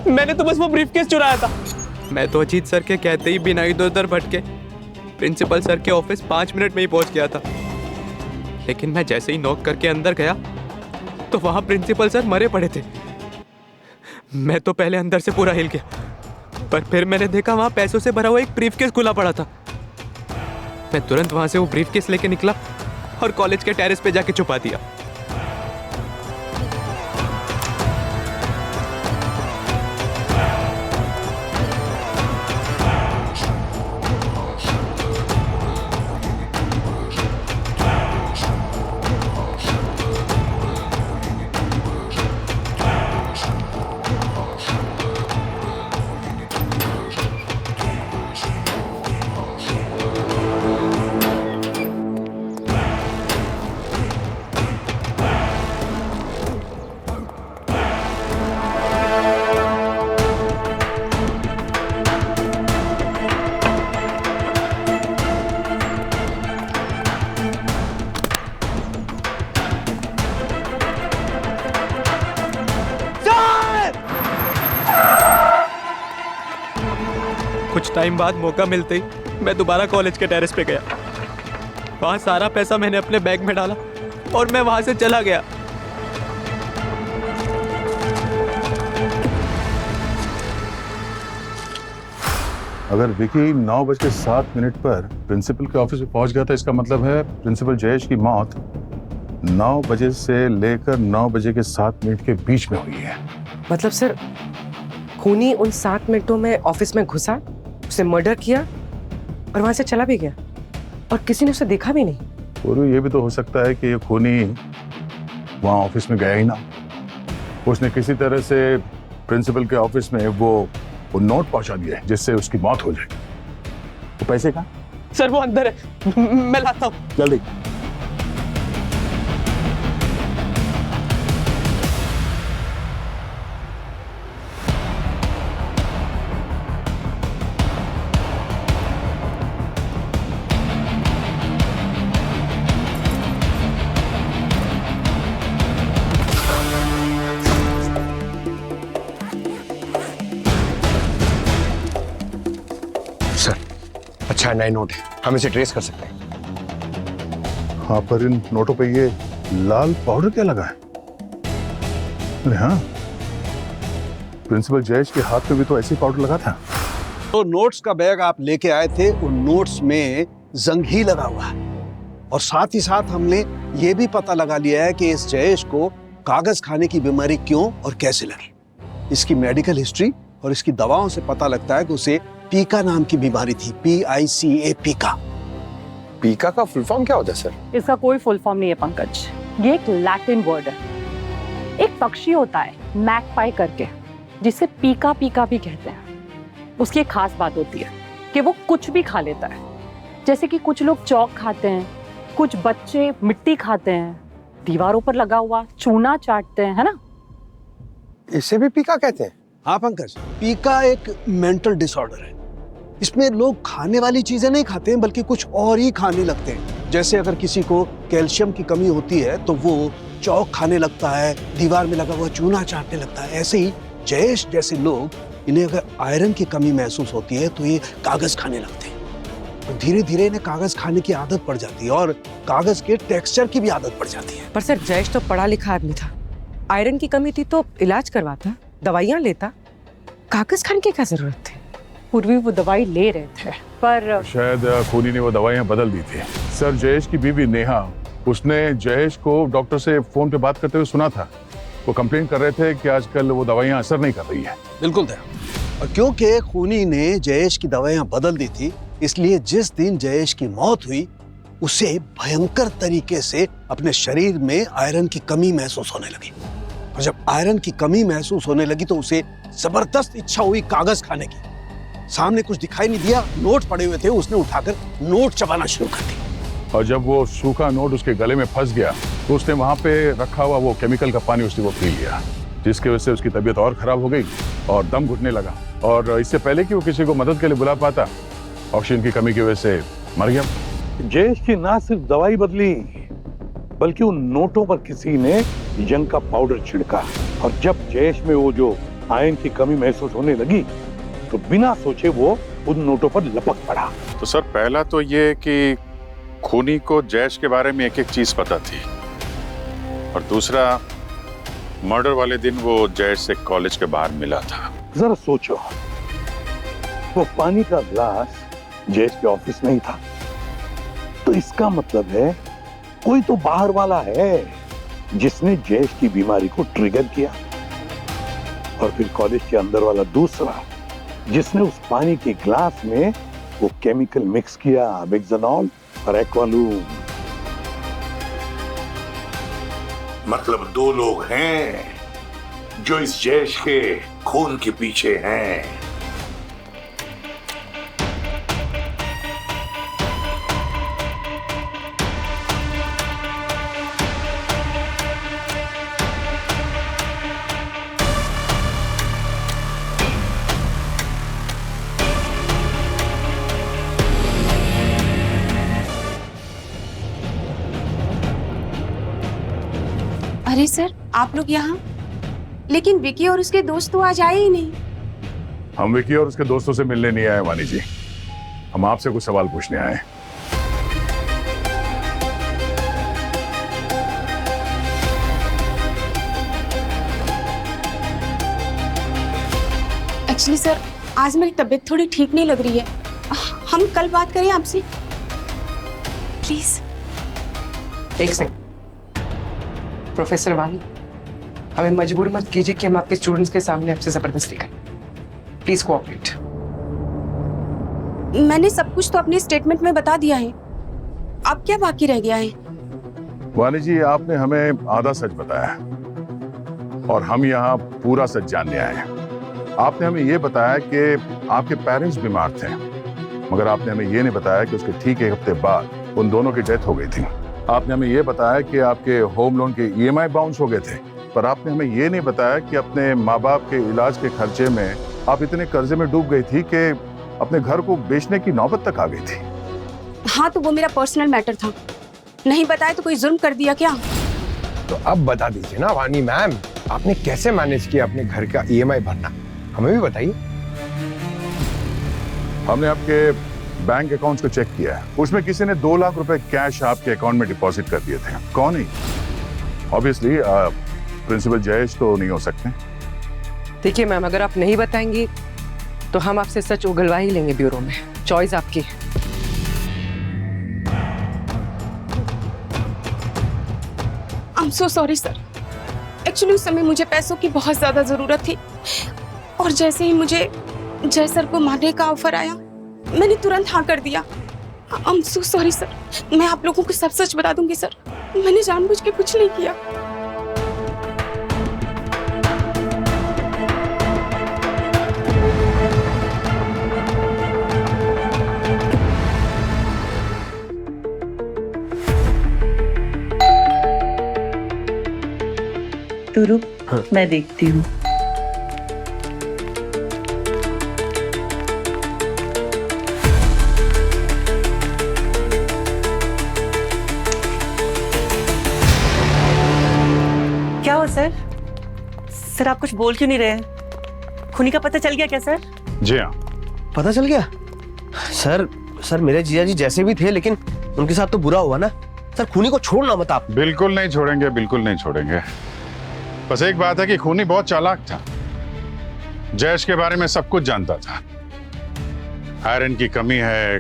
मैंने तो बस वो ब्रीफकेस चुराया था। मैं तो अजीत सर के कहते ही बिना इधर उधर भटके प्रिंसिपल सर के ऑफिस 5 मिनट में ही पहुंच गया था। लेकिन मैं जैसे ही नॉक करके अंदर गया तो वहां प्रिंसिपल सर मरे पड़े थे। मैं तो पहले अंदर से पूरा हिल गया, पर फिर मैंने देखा वहां पैसों से भरा हुआ एक ब्रीफकेस खुला पड़ा था। मैं तुरंत वहां से वो ब्रीफकेस लेके निकला और कॉलेज के टेरेस पे जाके छुपा दिया। कुछ टाइम बाद मौका मिलते ही मैं दोबारा कॉलेज के टेरेस पे गया। वहां सारा पैसा मैंने अपने बैग में डाला और मैं वहां से चला गया। अगर विकी 9:07 पर प्रिंसिपल के ऑफिस में पहुंच गया था, इसका मतलब है प्रिंसिपल जयेश की मौत 9 बजे से लेकर 9:07 के बीच में हुई है। मतलब सर, खूनी उन 7 मिनटों में ऑफिस में घुसा, उसे मर्डर किया और वहां से चला भी गया और किसी ने उसे देखा भी नहीं। और ये भी तो हो सकता है कि ये खूनी वहां ऑफिस में गया ही ना। उसने किसी तरह से प्रिंसिपल के ऑफिस में वो नोट पहुंचा दिया है जिससे उसकी मौत हो जाएगी। तो पैसे का? सर वो अंदर है, मैं लाता हूँ। जल्दी। अच्छा नए नोट है, हम इसे ट्रेस कर सकते हैं। हाँ, पर इन नोटों पे ये लाल पाउडर क्या लगा है? अरे हाँ, प्रिंसिपल जयेश के हाथ पे भी तो ऐसी पाउडर लगा था। तो नोट्स का बैग आप लेके आए थे, उन नोट्स में जंग लगा हुआ है और साथ ही साथ हमने ये भी पता लगा लिया है कि इस जयेश को कागज खाने की बीमारी क्यों और कैसे लगी। इसकी मेडिकल हिस्ट्री और इसकी दवाओं से पता लगता है कि उसे पीका नाम की बीमारी थी, PICA, पीका। पीका का फुल फॉर्म क्या होता है सर? इसका कोई फुल फॉर्म नहीं है पंकज, ये एक लैटिन वर्ड है। एक पक्षी होता है मैगपाई करके, जिसे पीका पीका भी कहते हैं। उसकी एक खास बात होती है कि वो कुछ भी खा लेता है। जैसे कि कुछ लोग चौक खाते हैं, कुछ बच्चे मिट्टी खाते हैं, दीवारों पर लगा हुआ चूना चाटते हैं, है ना? इसे भी पीका कहते हैं? हाँ पंकज, पीका एक मेंटल डिसऑर्डर है। इसमें लोग खाने वाली चीजें नहीं खाते हैं बल्कि कुछ और ही खाने लगते हैं। जैसे अगर किसी को कैल्शियम की कमी होती है तो वो चौक खाने लगता है, दीवार में लगा हुआ चूना चाटने लगता है। ऐसे ही जयेश जैसे लोग, इन्हें अगर आयरन की कमी महसूस होती है तो ये कागज खाने लगते हैं। तो धीरे धीरे इन्हें कागज खाने की आदत पड़ जाती है और कागज के टेक्सचर की भी आदत पड़ जाती है। पर सर, जयेश तो पढ़ा लिखा आदमी था, आयरन की कमी थी तो इलाज करवाता, दवाइयाँ लेता, कागज खाने की क्या जरूरत थी? पूर्वी वो दवाई ले रहे थे, पर शायद खूनी ने वो दवाइयां बदल दी थी। सर, जयेश की बीवी नेहा, उसने जयेश को डॉक्टर से फोन पे बात करते हुए सुना था वो कंप्लेन कर रहे थे कि आजकल वो दवाइयां असर नहीं कर रही है। बिल्कुल दया। और क्योंकि खूनी ने जयेश की दवाइयां बदल दी थी, इसलिए जिस दिन जयेश की मौत हुई उसे भयंकर तरीके से अपने शरीर में आयरन की कमी महसूस होने लगी। और जब आयरन की कमी महसूस होने लगी तो उसे जबरदस्त इच्छा हुई कागज खाने की। सामने कुछ दिखाई नहीं दिया, नोट पड़े हुए थे, उसने उठाकर नोट चबाना शुरू कर दिया। और जब वो सूखा नोट उसके गले में फंस गया तो उसने वहां पे रखा हुआ वो केमिकल का पानी उसने वो पी लिया, जिसकी वजह से उसकी तबीयत और खराब हो गई और दम घुटने लगा। और इससे पहले कि वो किसी को मदद के लिए बुला पाता, ऑक्सीजन की कमी की वजह से मर गया। जयेश की ना सिर्फ दवाई बदली, बल्कि उन नोटों पर किसी ने जंग का पाउडर छिड़का। और जब जयेश में वो जो आयरन की कमी महसूस होने लगी तो बिना सोचे वो उन नोटों पर लपक पड़ा। तो सर, पहला तो ये कि खूनी को जयेश के बारे में एक एक चीज पता थी, और दूसरा मर्डर वाले दिन वो जयेश से कॉलेज के बाहर मिला था। जरा सोचो, वो पानी का ग्लास जयेश के ऑफिस में ही था, तो इसका मतलब है कोई तो बाहर वाला है जिसने जयेश की बीमारी को ट्रिगर किया। और फिर कॉलेज के अंदर वाला दूसरा जिसने उस पानी के ग्लास में वो केमिकल मिक्स किया, बेक्सोनॉल और एक्वालूम। मतलब दो लोग हैं जो इस जयेश के खून के पीछे हैं। अरे सर, आप लोग यहाँ? लेकिन विकी और उसके दोस्त तो आज आए ही नहीं। हम विकी और उसके दोस्तों से मिलने नहीं आए वानी जी, हम आपसे कुछ सवाल पूछने आए। एक्चुअली सर, आज मेरी तबीयत थोड़ी ठीक नहीं लग रही है। हम कल बात करें आपसे, प्लीज। एक सेकंड प्रोफेसर वानी, हमें मजबूर मत कीजिए कि हम आपके स्टूडेंट्स के सामने आपसे जबरदस्ती करें। Please cooperate. मैंने सब कुछ तो अपने स्टेटमेंट में बता दिया है, अब क्या बाकी रह गया है? वानी जी, आपने हमें आधा सच बताया और हम यहाँ पूरा सच जानने आए हैं। आपने हमें ये बताया कि आपके पेरेंट्स बीमार थे, मगर आपने हमें ये नहीं बताया कि उसके ठीक एक हफ्ते बाद उन दोनों की डेथ हो गई थी। आपने हमें ये बताया कि आपके होम लोन के EMI बाउंस हो गए थे, पर आपने हमें ये नहीं बताया कि अपने माँ बाप के इलाज के खर्चे में आप इतने कर्जे में डूब गई थी कि अपने घर को बेचने की नौबत तक आ गई थी। हाँ, तो वो मेरा पर्सनल मैटर था, नहीं बताया तो कोई जुर्म कर दिया क्या? तो अब बता दीजिए ना वानी मैम, आपने कैसे मैनेज किया अपने घर का EMI भरना, हमें भी बताइए। हमने आपके बैंक अकाउंट्स को चेक किया है, उसमें किसी ने 2 लाख रुपए कैश आपके अकाउंट में डिपॉजिट कर दिए थे। कौन है? ऑब्वियसली प्रिंसिपल जयेश तो नहीं हो सकते। देखिए मैम, अगर आप नहीं बताएंगी तो हम आपसे सच उगलवा ही लेंगे ब्यूरो में। चॉइस आपकी। I am so sorry sir, actually उस समय मुझे पैसों की बहुत ज्यादा जरूरत थी, और जैसे ही मुझे जय सर को मारने का ऑफर आया, मैंने तुरंत हाँ कर दिया। I am so sorry sir, मैं आप लोगों को सब सच बता दूंगी सर, मैंने जानबूझ के कुछ नहीं किया। तू रुक, मैं देखती हूँ। क्या हो सर? सर आप कुछ बोल क्यों नहीं रहे? खूनी का पता चल गया क्या सर? जी हाँ। पता चल गया? सर मेरे जीजा जी जैसे भी थे, लेकिन उनके साथ तो बुरा हुआ ना। सर खूनी को छोड़ना मत आप। बिल्कुल नहीं छोड़ेंगे, बिल्कुल नहीं छोड़ेंगे। बस एक बात है कि खूनी बहुत चालाक था, जयेश के बारे में सब कुछ जानता था। आयरन की कमी है,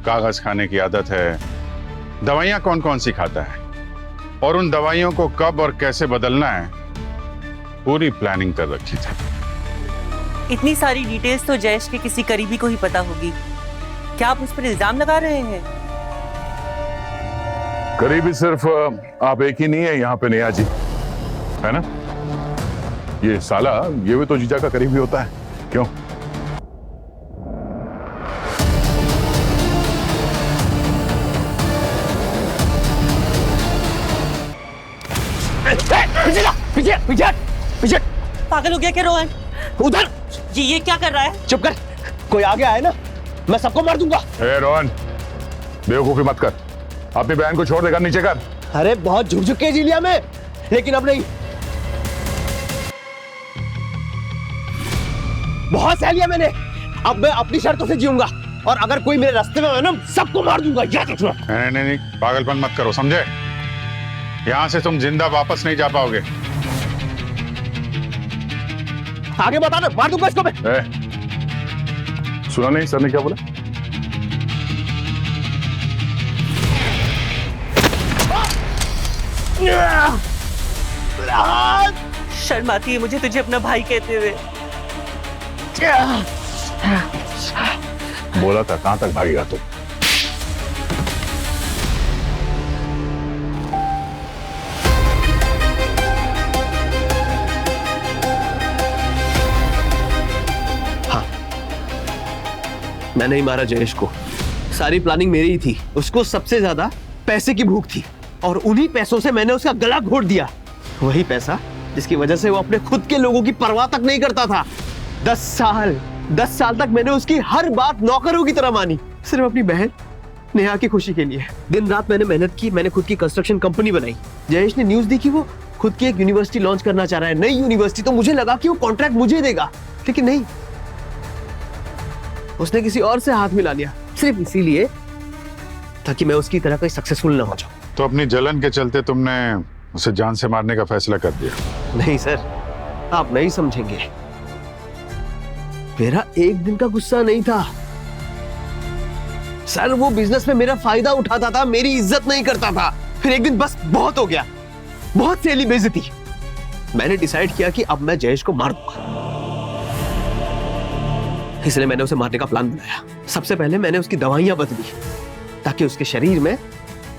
कागज खाने की आदत है, दवाइयां कौन कौन सी खाता है, और उन दवाइयों को कब और कैसे बदलना है पूरी प्लानिंग कर रखी थी। इतनी सारी डिटेल्स तो जयेश के किसी करीबी को ही पता होगी। क्या आप उस पर इल्जाम लगा रहे हैं? करीबी सिर्फ आप एक ही नहीं है यहाँ पे, नेहा जी, है ना? ये साला, ये भी तो जीजा का करीबी होता है, क्यों? पागल हो गया क्या रोहन? उधर ये क्या कर रहा है? चुप कर, कोई आगे आए ना मैं सबको मार दूंगा। ए रोहन, बेवकूफी मत कर, अपनी बहन को छोड़ देकर नीचे कर। अरे बहुत झुक झुक के जी लिया मैं, लेकिन अब नहीं। बहुत सह लिया मैंने, अब मैं अपनी शर्तों से जीऊंगा, और अगर कोई मेरे रास्ते में आए ना सबको मार दूंगा, याद रखना। नहीं, पागलपन मत करो, समझे? यहाँ से तुम जिंदा वापस नहीं जा पाओगे। आगे बता ना, मार दूंगा इसको मैं। सुना नहीं सर ने क्या बोला? शर्म आती है मुझे तुझे अपना भाई कहते हुए। बोला था, कहां तक भागेगा तू? मैंने ही मारा जयेश को, सारी प्लानिंग मेरी ही थी। उसको सबसे ज्यादा पैसे की भूख थी, और उन्हीं पैसों से मैंने उसका गला घोट दिया। वही पैसा जिसकी वजह से वो अपने खुद के लोगों की परवाह तक नहीं करता था। 10 साल तक मैंने उसकी हर बात नौकरों की तरह मानी, सिर्फ अपनी बहन नेहा की खुशी के लिए। दिन रात मैंने मेहनत की, मैंने खुद की कंस्ट्रक्शन कंपनी बनाई। जयेश ने न्यूज दी कि वो खुद की एक यूनिवर्सिटी लॉन्च करना चाह रहा है, नई यूनिवर्सिटी। तो मुझे लगा कि वो कॉन्ट्रैक्ट मुझे देगा, लेकिन नहीं, उसने किसी और से हाथ मिला लिया, सिर्फ इसीलिए ताकि मैं उसकी तरह कोई सक्सेसफुल ना हो जाऊं। तो अपनी जलन के चलते तुमने उसे जान से मारने का फैसला कर दिया? नहीं सर, आप नहीं समझेंगे। मेरा एक दिन का गुस्सा नहीं था सर, वो बिजनेस में मेरा फायदा उठाता था, मेरी इज्जत नहीं करता था। फिर एक दिन बस बहुत हो गया, बहुत सहेली बेइज्जती। मैंने डिसाइड किया कि अब मैं जयेश को मार दूंगा, इसलिए मैंने उसे मारने का प्लान बनाया। सबसे पहले मैंने उसकी दवाइयां बदली ताकि उसके शरीर में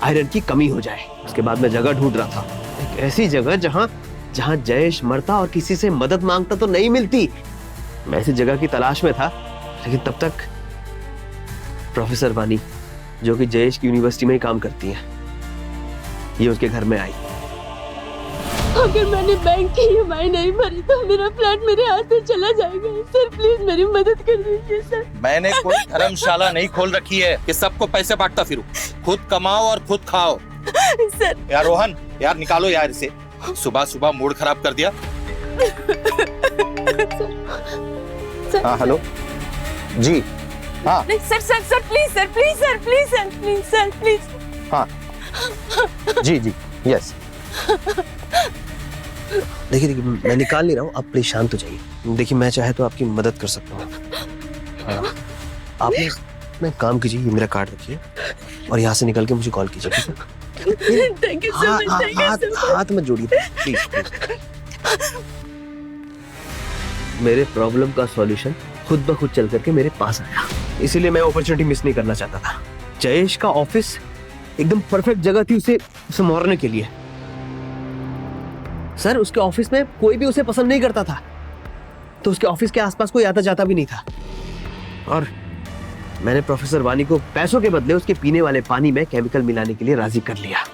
आयरन की कमी हो जाए। उसके बाद मैं जगह ढूंढ रहा था, एक ऐसी जगह जहां जयेश मरता और किसी से मदद मांगता तो नहीं मिलती। मैं ऐसी जगह की तलाश में था, लेकिन तब तक प्रोफेसर वानी, जो कि जयेश की यूनिवर्सिटी में ही काम करती है, ये उसके घर में आई। अगर मैंने बैंक की ईएमआई नहीं भरी तो मेरा फ्लैट मेरे हाथ से चला जाएगा। सर प्लीज मेरी मदद कर दीजिए सर। मैंने कोई धर्मशाला नहीं खोल रखी है कि सबको पैसे बांटता फिरूं। खुद कमाओ और खुद खाओ। सर यार रोहन, यार निकालो यार इसे, सुबह सुबह मूड खराब कर दिया। हाँ हेलो जी, हाँ sir sir sir please sir please sir please sir please sir please. हाँ जी यस। देखिए मैं निकाल नहीं रहा हूँ, आप प्लीज शांत हो जाइए। देखिए मैं चाहे तो आपकी मदद कर सकता हूँ। आप मैं काम कीजिए, ये मेरा कार्ड रखिए और यहाँ से निकल के मुझे कॉल कीजिए, ठीक है? Thank you so much, thank you so much. हाथ मत जोड़िए प्लीज। मेरे प्रॉब्लम का सॉल्यूशन खुद ब खुद चल करके मेरे पास आया, इसीलिए मैं अपॉर्चुनिटी मिस नहीं करना चाहता था। जयेश का ऑफिस एकदम परफेक्ट जगह थी उसे मारने के लिए। सर उसके ऑफिस में कोई भी उसे पसंद नहीं करता था, तो उसके ऑफिस के आसपास कोई आता जाता भी नहीं था। और मैंने प्रोफेसर वानी को पैसों के बदले उसके पीने वाले पानी में केमिकल मिलाने के लिए राजी कर लिया।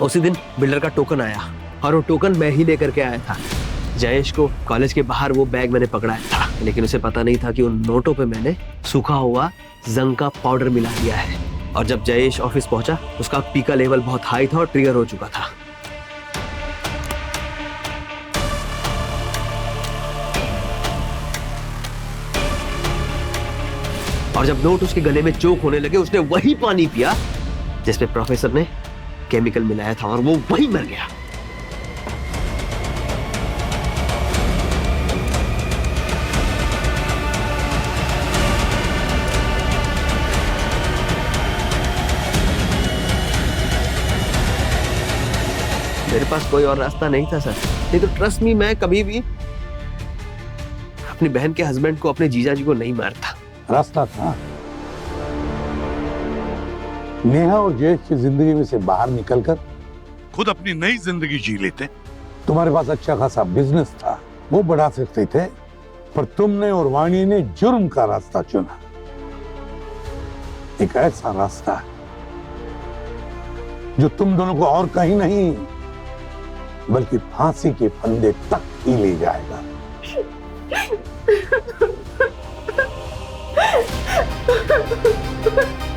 उसी दिन बिल्डर का टोकन आया और वो टोकन मैं ही लेकर के आया था। जयेश को कॉलेज के बाहर वो बैग मैंने पकड़ाया था, लेकिन उसे पता नहीं था कि उन नोटों पे मैंने सूखा हुआ जंग का पाउडर मिला दिया है। और जब जयेश ऑफिस पहुंचा, उसका पी का लेवल बहुत हाई था और ट्रिगर हो चुका था। और जब नोट उसके गले में चोक होने लगे, उसने वही पानी पिया जिसमें प्रोफेसर ने केमिकल मिलाया था, और वो वही मर गया। मेरे पास कोई और रास्ता नहीं था सर। नहीं तो ट्रस्ट मी, मैं कभी भी अपनी बहन के हस्बैंड को, अपने जीजा जी को नहीं मारता। रास्ता था। नेहा और जयेश की जिंदगी में से बाहर निकलकर खुद अपनी नई जिंदगी जी लेते। तुम्हारे पास अच्छा खासा बिजनेस था, वो बढ़ा सकते थे, पर तुमने और वाणी ने जुर्म का रास्ता चुना। एक ऐसा रास्ता जो तुम दोनों को और कहीं नहीं बल्कि फांसी के फंदे तक ही ले जाएगा। Ha ha ha!